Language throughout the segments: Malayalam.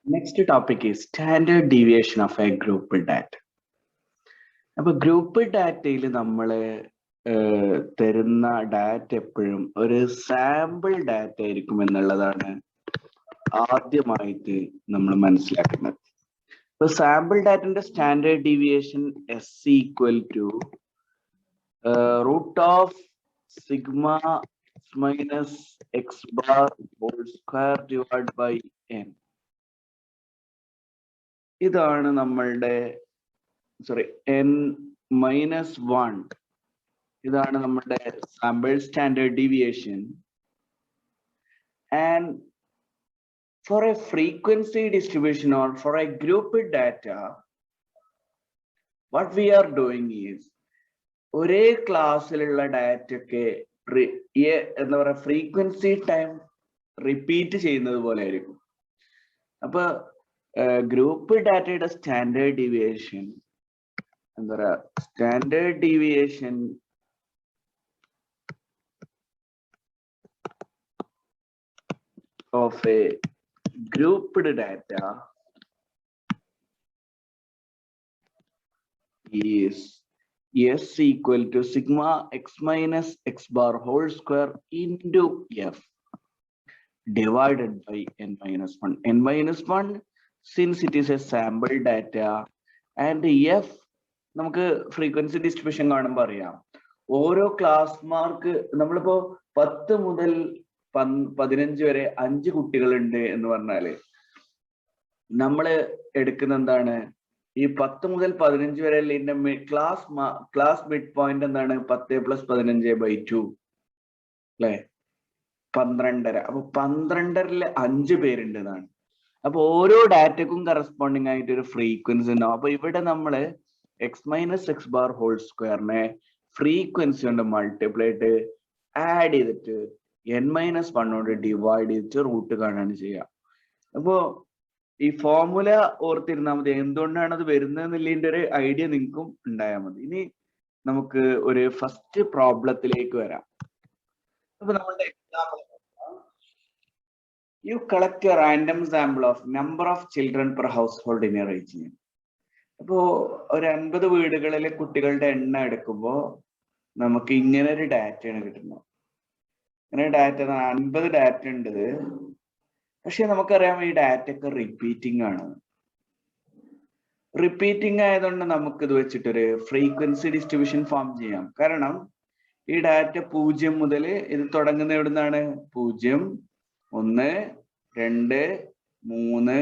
Next topic is standard deviation of a group data. അപ്പൊ ഗ്രൂപ്പ് ഡാറ്റയിൽ നമ്മൾ തരുന്ന ഡാറ്റ എപ്പോഴും ഒരു സാമ്പിൾ ഡാറ്റ ആയിരിക്കും എന്നുള്ളതാണ് ആദ്യമായിട്ട് നമ്മൾ മനസ്സിലാക്കുന്നത്. ഇപ്പൊ സാമ്പിൾ ഡാറ്റന്റെ standard deviation S equal to root of sigma minus X bar whole square divide by N. ഇതാണ് നമ്മളുടെ n minus 1. ഇതാണ് നമ്മുടെ sample standard deviation. And for a frequency distribution or for a grouped data, what we are doing is ഒരേ ക്ലാസ്സിലുള്ള ഡാറ്റയൊക്കെ എന്താ പറയുക ഫ്രീക്വൻസി ടൈം റിപ്പീറ്റ് ചെയ്യുന്നത് പോലെ ആയിരിക്കും. അപ്പൊ ഗ്രൂപ്പ് ഡാറ്റയുടെ സ്റ്റാൻഡേർഡ് ഡീവിയേഷൻ എന്താ പറയാ, standard deviation of A grouped data is s equal to sigma x minus x bar whole square into f divided by n minus 1. n minus 1 since it is a sample data, and f നമുക്ക് ഫ്രീക്വൻസി ഡിസ്ട്രിബ്യൂഷൻ കാണുമ്പോൾ അറിയാം ഓരോ ക്ലാസ് മാർക്ക് നമ്മളിപ്പോ 10 മുതൽ 15 വരെ 5 കുട്ടികളുണ്ട് എന്ന് പറഞ്ഞാല് നമ്മള് എടുക്കുന്ന എന്താണ്, ഈ 10 മുതൽ 15 വരെ ഇതിന്റെ ക്ലാസ് മിഡ് പോയിന്റ് എന്താണ് 10 + 15/2 അല്ലെ 12.5. അപ്പൊ 12ൽ 5 പേരുണ്ട് എന്നാണ്. അപ്പൊ ഓരോ ഡാറ്റക്കും കറസ്പോണ്ടിങ് ആയിട്ട് ഒരു ഫ്രീക്വൻസി ഉണ്ടാവും. അപ്പൊ ഇവിടെ നമ്മള് x minus X bar whole സ്ക്വയറിനെ ഫ്രീക്വൻസി കൊണ്ട് മൾട്ടിപ്ലൈ ചെയ്തിട്ട് ആഡ് ചെയ്തിട്ട് n-1 കൊണ്ട് ഡിവൈഡ് ചെയ്തിട്ട് റൂട്ട് കാണാണ് ചെയ്യുക. അപ്പോ ഈ ഫോർമുല ഓർത്തിരുന്നാൽ മതി, എന്തുകൊണ്ടാണ് അത് വരുന്നതെന്നുള്ളതിന്റെ ഒരു ഐഡിയ നിങ്ങൾക്കും ഉണ്ടായാൽ മതി. ഇനി നമുക്ക് ഒരു ഫസ്റ്റ് പ്രോബ്ലത്തിലേക്ക് വരാം. അപ്പൊ നമ്മളുടെ example, you collect a random sample of number of children per household in a region. അപ്പോ ഒരു 50 വീടുകളിലെ കുട്ടികളുടെ എണ്ണം എടുക്കുമ്പോ നമുക്ക് ഇങ്ങനെ ഒരു ഡാറ്റയാണ് കിട്ടുന്നത്. ഇങ്ങനെ ഡാറ്റ 50 ഡാറ്റ ഉണ്ട്. പക്ഷെ നമുക്കറിയാം ഈ ഡാറ്റ ഒക്കെ റിപ്പീറ്റിംഗ് ആണ്. റിപ്പീറ്റിംഗ് ആയതുകൊണ്ട് നമുക്ക് ഇത് വെച്ചിട്ടൊരു ഫ്രീക്വൻസി ഡിസ്ട്രിബ്യൂഷൻ ഫോം ചെയ്യാം. കാരണം ഈ ഡാറ്റ 0 മുതൽ ഇത് തുടങ്ങുന്ന എവിടുന്നാണ്, 0, 1, 2, 3,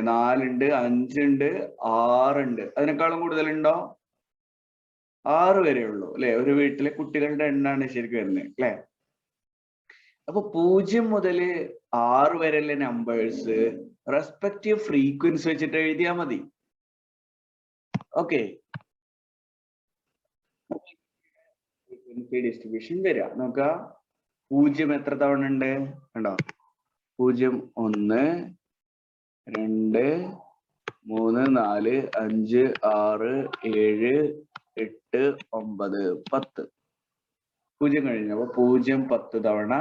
4 ഉണ്ട്, 5 ഉണ്ട്, 6 ഉണ്ട്. അതിനേക്കാളും കൂടുതലുണ്ടോ? 6 വരെ ഉള്ളൂ അല്ലെ. ഒരു വീട്ടിലെ കുട്ടികളുടെ എണ്ണാണ് ശരിക്കും വരുന്നത് അല്ലെ. അപ്പൊ 0 മുതൽ 6 വരെയുള്ള നമ്പേഴ്സ് റെസ്പെക്റ്റീവ് ഫ്രീക്വൻസി വെച്ചിട്ട് എഴുതിയാൽ മതി. ഓക്കെ, ഫ്രീക്വൻസി ഡിസ്ട്രിബ്യൂഷൻ വരിക നോക്കുക. 0 എത്ര തവണ ഉണ്ട് കണ്ടോ? 0, 1, 2, 3, 4, 5, 6, 7, 8, 9, 10. 0 കഴിഞ്ഞു. അപ്പൊ 0 10 തവണ.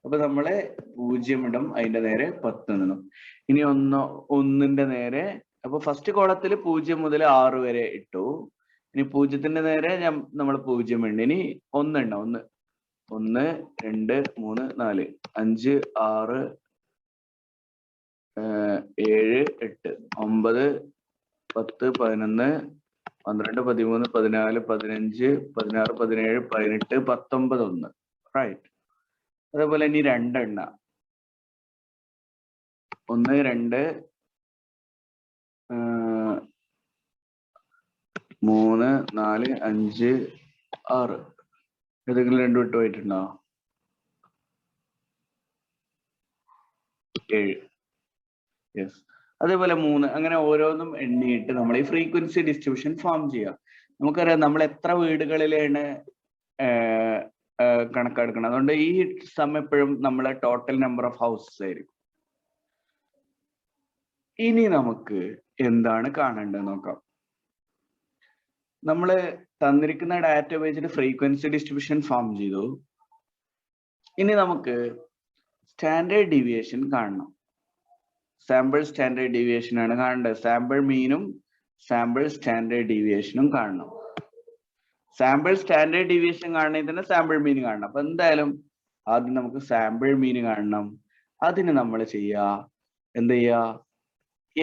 അപ്പൊ നമ്മള് 0 ഇടും, അതിന്റെ നേരെ 10 നിന്നും. ഇനി 1ന്റെ നേരെ, അപ്പൊ ഫസ്റ്റ് കോളത്തിൽ 0 മുതൽ 6 വരെ ഇട്ടു. ഇനി 0ന്റെ നേരെ നമ്മൾ 0 ഉണ്ട്. ഇനി 1 ഉണ്ടോ? 1, 2, 3, 4, 5, 6, 7, 8, 9, 10, 11, 12, 13, 14, 15, 16, 17, 18, 19, 1. റൈറ്റ്. അതേപോലെ ഇനി 2 എണ്ണ 1, 2, 3, 4, 5, 6. ഏതെങ്കിലും 2 വിട്ട് പോയിട്ടുണ്ടോ? 7. യെസ്. അതേപോലെ 3. അങ്ങനെ ഓരോന്നും എണ്ണിയിട്ട് നമ്മൾ ഈ ഫ്രീക്വൻസി ഡിസ്ട്രിബ്യൂഷൻ ഫോം ചെയ്യുക. നമുക്കറിയാം നമ്മൾ എത്ര വീടുകളിലാണ് കണക്കെടുക്കണം. അതുകൊണ്ട് ഈ സം എപ്പോഴും നമ്മളെ ടോട്ടൽ നമ്പർ ഓഫ് ഹൗസസ് ആയിരിക്കും. ഇനി നമുക്ക് എന്താണ് കാണേണ്ടത് നോക്കാം. നമ്മൾ തന്നിരിക്കുന്ന ഡാറ്റ ഉപയോഗിച്ചിട്ട് ഫ്രീക്വൻസി ഡിസ്ട്രിബ്യൂഷൻ ഫോം ചെയ്തു. ഇനി നമുക്ക് സ്റ്റാൻഡേർഡ് ഡീവിയേഷൻ കാണണം. സാമ്പിൾ സ്റ്റാൻഡേർഡ് ഡീവിയേഷൻ ആണ് കാണേണ്ടത്. സാമ്പിൾ മീനും സാമ്പിൾ സ്റ്റാൻഡേർഡ് ഡീവിയേഷനും കാണണം. സാമ്പിൾ സ്റ്റാൻഡേർഡ് ഡീവിയേഷൻ കാണണമെങ്കിൽ തന്നെ സാമ്പിൾ മീൻ കാണണം. അപ്പൊ എന്തായാലും ആദ്യം നമുക്ക് സാമ്പിൾ മീൻ കാണണം. അതിന് നമ്മൾ എന്ത് ചെയ്യുക,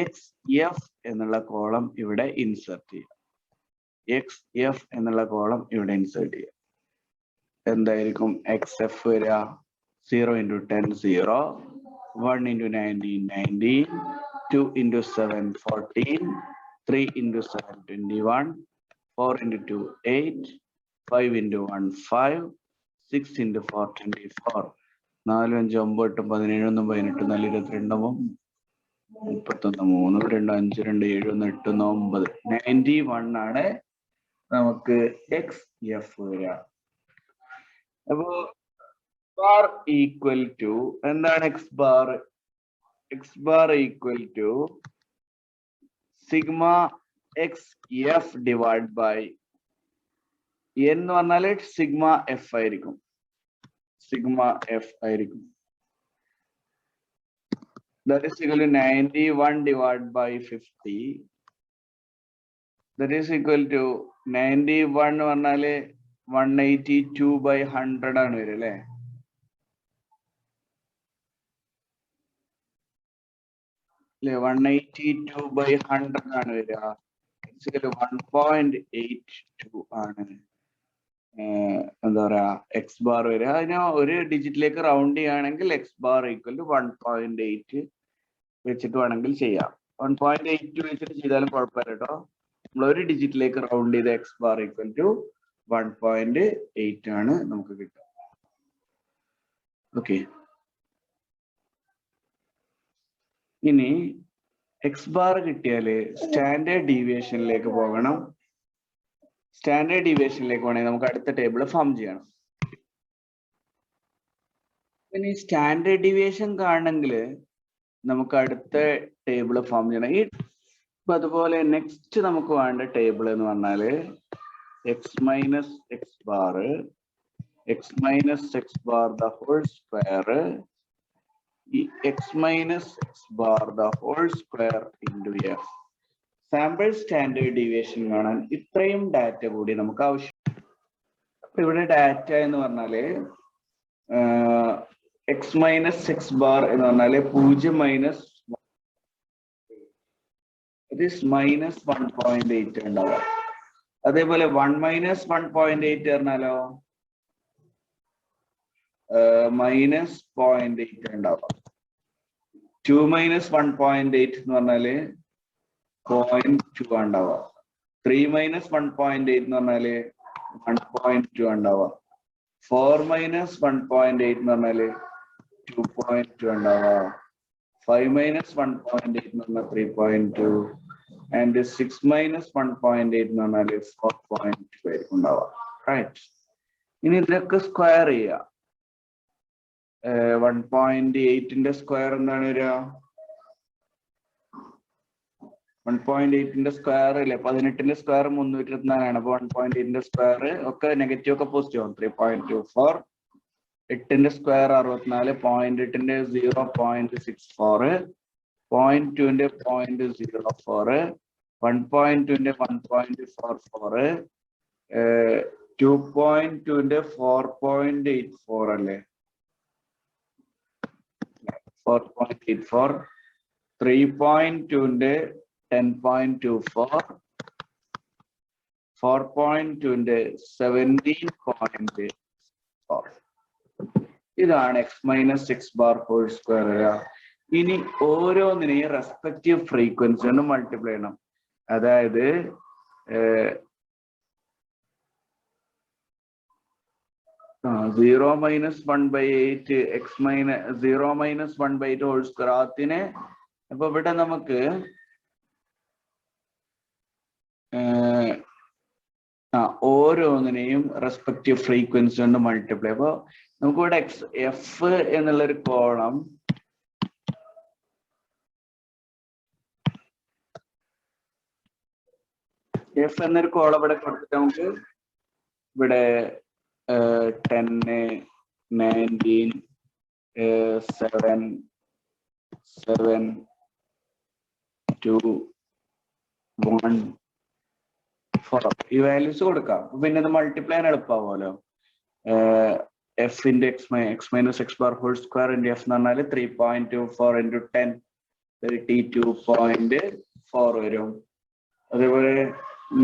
എക്സ് എഫ് എന്നുള്ള കോളം ഇവിടെ ഇൻസേർട്ട് ചെയ്യുക. എക്സ് എഫ് എന്നുള്ള കോളം ഇവിടെ ഇൻസേർട്ട് ചെയ്യുക. എന്തായിരിക്കും എക്സ് എഫ് വരിക? 0 into 10 0, 1 into 19 19, 2 into 7 14, 3 into 7 21, 4 into 2 8, 5 into 1 5, 6 into 4 24, 4 5 9 8 17 18 4 22 31 3 2 5 2 7 1 8 9 91 ആണ് നമുക്ക് എക്സ് എഫ് വരിക. അപ്പോ ബാർ ഈക്വൽ ടു എന്താണ്? X bar equal to sigma X F divide by എന്ന് പറഞ്ഞാല് സിഗ്മ എഫ് ആയിരിക്കും. സിഗ്മ എഫ് ആയിരിക്കും. That is equal to 91 divided by 50. That is equal to 91 എന്ന് പറഞ്ഞാല് 182 by 100 ആണ് വരിക അല്ലേ? അല്ലെ 182 by 100 ആണ് വരിക. 1.82 ആണ് എന്താ പറയാ എക്സ് ബാർ വരിക. അതിന് ഒരു ഡിജിറ്റിലേക്ക് റൗണ്ട് ചെയ്യുകയാണെങ്കിൽ എക്സ് ബാർ ഈക്വൽ ടു 1.8 വെച്ചിട്ട് വേണമെങ്കിൽ ചെയ്യാം. 1.82 വെച്ചിട്ട് ചെയ്താലും കുഴപ്പമില്ല കേട്ടോ. നമ്മൾ ഒരു ഡിജിറ്റിലേക്ക് റൗണ്ട് ചെയ്ത എക്സ് ബാർ ഈക്വൽ ടു 1.8 ആണ് നമുക്ക് കിട്ടുക. ഓക്കെ, ഇനി എക്സ് ബാർ കിട്ടിയാല് സ്റ്റാൻഡേർഡ് ഡീവിയേഷനിലേക്ക് പോകണം. സ്റ്റാൻഡേർഡ് ഡീവിയേഷനിലേക്ക് വേണമെങ്കിൽ നമുക്ക് അടുത്ത ടേബിൾ ഫോം ചെയ്യണം. ഇനി സ്റ്റാൻഡേർഡ് ഡീവിയേഷൻ കാണണമെങ്കിൽ നമുക്ക് അടുത്ത ടേബിൾ ഫോം ചെയ്യണം. അതുപോലെ നെക്സ്റ്റ് നമുക്ക് വേണ്ട ടേബിൾ എന്ന് പറഞ്ഞാല് X minus X bar the whole square X minus X bar the whole square into F. Sample standard deviation കാണാൻ ഇത്രയും ഡാറ്റ കൂടി നമുക്ക് ആവശ്യം. അപ്പൊ ഇവിടെ ഡാറ്റ എന്ന് പറഞ്ഞാല് എക്സ് മൈനസ് എക്സ് ബാർ എന്ന് പറഞ്ഞാല് 0 മൈനസ് മൈനസ് 1.8 ഉണ്ടാവുക. അതേപോലെ 1 മൈനസ് 1.8 പറഞ്ഞാലോ മൈനസ് 0.8 ഉണ്ടാവുക. 2 മൈനസ് 1.8 എന്ന് പറഞ്ഞാല് 0.2 ഉണ്ടാവുക. 3 മൈനസ് 1.8 എന്ന് പറഞ്ഞാല് 1.2 ഉണ്ടാവുക. 4 മൈനസ് 1.8 എന്ന് പറഞ്ഞാല് 2.2 ഉണ്ടാവുക. 5 മൈനസ് 1.8 എന്ന് പറഞ്ഞാൽ 3.2 ആൻഡ് 6 മൈനസ് 1.8 എന്ന് പറഞ്ഞാല് 4.2 ആയിരിക്കും ഉണ്ടാവുക. റൈറ്റ്, ഇനി ഇതിനൊക്കെ സ്ക്വയർ ചെയ്യുക. 1.8ന്റെ സ്ക്വയർ എന്താണ് വരിക? 1.8ന്റെ സ്ക്വയർ ഇല്ലേ 18ന്റെ സ്ക്വയർ 324 ആണ്. അപ്പൊ 1.8ന്റെ സ്ക്വയർ ഒക്കെ നെഗറ്റീവ് ഒക്കെ പോസിറ്റീവ് ആണ്. 3.24. 8ന്റെ സ്ക്വയർ 64. 0.8ന്റെ 0.64. 0.2ന്റെ 0.04. 1.2ന്റെ 1.44. 2.2ന്റെ 4.84 അല്ലേ? 4.84. 3.2ന്റെ 10.24. 4.2ന്റെ 17.4. ഇതാണ് X minus X bar whole square. ഇനി ഓരോന്നിനെയും റെസ്പെക്റ്റീവ് ഫ്രീക്വൻസി കൊണ്ട് മൾട്ടിപ്ലൈ ചെയ്യണം. അതായത് 0 minus 1/8 X minus 0 minus 1/8 whole square. അതിനെ അപ്പൊ ഇവിടെ നമുക്ക് ഓരോന്നിനെയും റെസ്പെക്റ്റീവ് ഫ്രീക്വൻസി കൊണ്ട് മൾട്ടിപ്ലൈ. അപ്പൊ നമുക്ക് ഇവിടെ എഫ് എന്നുള്ളൊരു കോളം എഫ് എന്നൊരു കോളം ഇവിടെ കൊടുത്തിട്ട് നമുക്ക് ഇവിടെ 10 19 7 7 2 1 4 ഈ വാല്യൂസ് കൊടുക്കാം. പിന്നെ ഇത് മൾട്ടിപ്ലൈ ചെയ്യാൻ എളുപ്പമാവുമല്ലോ. f into x minus x bar whole square into f എന്ന് പറഞ്ഞാൽ 3.24 into 10 32.4 വരും. അതേപോലെ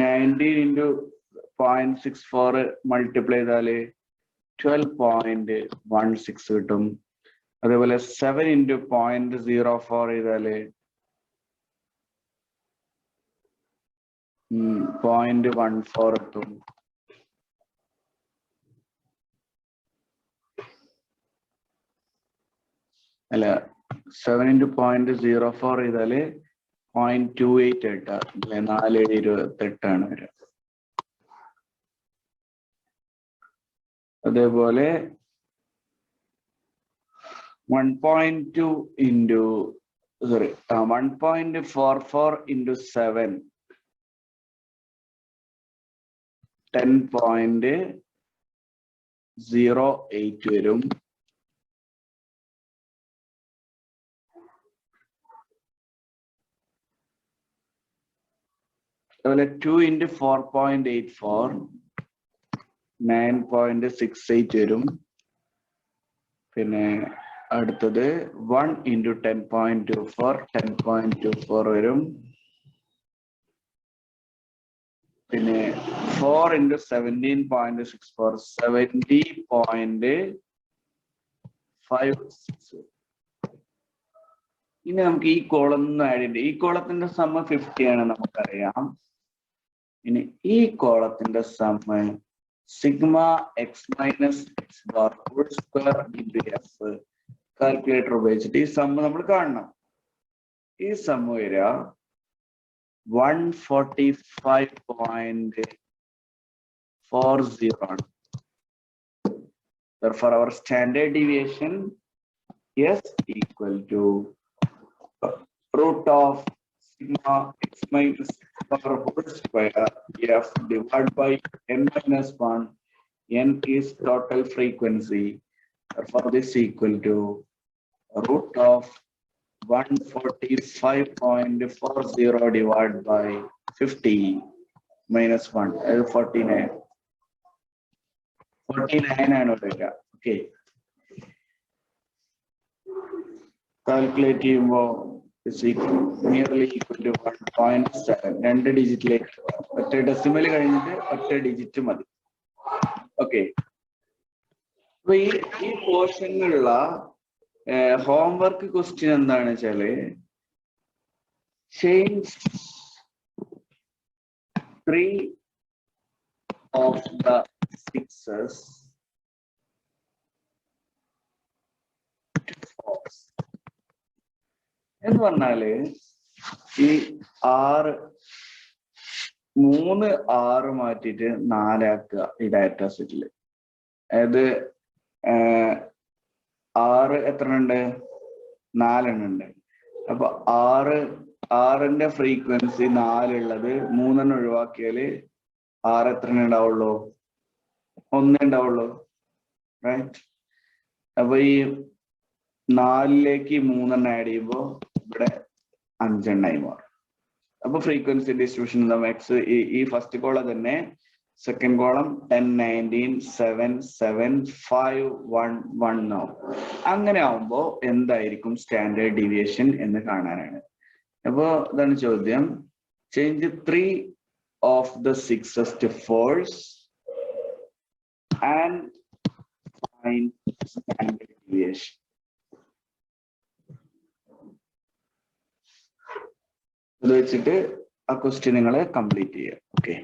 19 into 0.64 മൾട്ടിപ്ലൈ ചെയ്താല് 12.16 കിട്ടും. അതേപോലെ 7 into 0.04 ചെയ്താല് 0.14 കിട്ടും. അല്ല 7 into 0.04 ചെയ്താല് 0.28 കിട്ടാ. 4.28 വരിക. അതേപോലെ 1.2 into 1.44 into 7 10.08 വരും. അതുപോലെ 2 into 4.84 9.68 വരും. പിന്നെ അടുത്തത് 1 into 10.24 10.24 വരും. പിന്നെ 4 into 17.64 70.56. ഇനി നമുക്ക് ഈ കോളം ആഡ് ചെയ്യണ്ട. ഈ കോളത്തിന്റെ സമ്മ് 50 ആണ് നമുക്കറിയാം. ഇനി ഈ കോളത്തിന്റെ sum sigma x minus X bar whole square into f calculator ഉപയോഗിച്ചിട്ട് ഈ സമ്മ് നമ്മൾ കാണണം. ഈ സമ്മ് വരിക 145.40 ആണ്. Therefore, our standard deviation is equal to root of sigma x minus x bar whole square f divided by n minus 1. N is total frequency. Therefore, this is equal to root of 145.40 divided by 50 minus 1 is 49. 49 ആണ് വരിക. Okay. Calculate ചെയ്യുമ്പോൾ nearly equal to 1.7. 2 ഡിജിറ്റിലേക്ക് ഒറ്റ ഡെസിമൽ കഴിഞ്ഞിട്ട് ഒറ്റ ഡിജിറ്റ് മതി. ഓക്കെ. അപ്പൊ ഈ പോർഷനിലുള്ള ഹോംവർക്ക് ക്വസ്റ്റ്യൻ എന്താണ് വെച്ചാല് change 3 of the sixes to fours. എന്ന് പറഞ്ഞാല് ഈ 3 6 മാറ്റിയിട്ട് 4 ആക്കുക ഈ ഡാറ്റാ സെറ്റില്. അതായത് 6 എത്ര ഉണ്ട്? 4 ഉണ്ട്. അപ്പൊ 6ന്റെ ഫ്രീക്വൻസി 4 ഉള്ളത് 3 ഒഴിവാക്കിയാല് 6 എത്ര ഉണ്ടാവുള്ളൂ? 1 ഉണ്ടാവുള്ളൂ. റൈറ്റ്. അപ്പൊ ഈ 4ലേക്ക് 3 ആഡ് ചെയ്യുമ്പോ ഇവിടെ 5 മാറും. അപ്പൊ ഫ്രീക്വൻസി ഡിസ്ട്രിബ്യൂഷൻ എക്സ് ഈ ഫസ്റ്റ് കോളം തന്നെ സെക്കൻഡ് കോളം 10 19 7 7 5 1 1 ആവും. അങ്ങനെ ആവുമ്പോ എന്തായിരിക്കും സ്റ്റാൻഡേർഡ് ഡീവിയേഷൻ എന്ന് കാണാനാണ്. അപ്പോ ഇതാണ് ചോദ്യം. Change 3 of the sixes to fours and find standard deviation. ഇത് വെച്ചിട്ട് ആ ക്വസ്റ്റ്യൻ നിങ്ങൾ കംപ്ലീറ്റ് ചെയ്യുക. ഓക്കെ.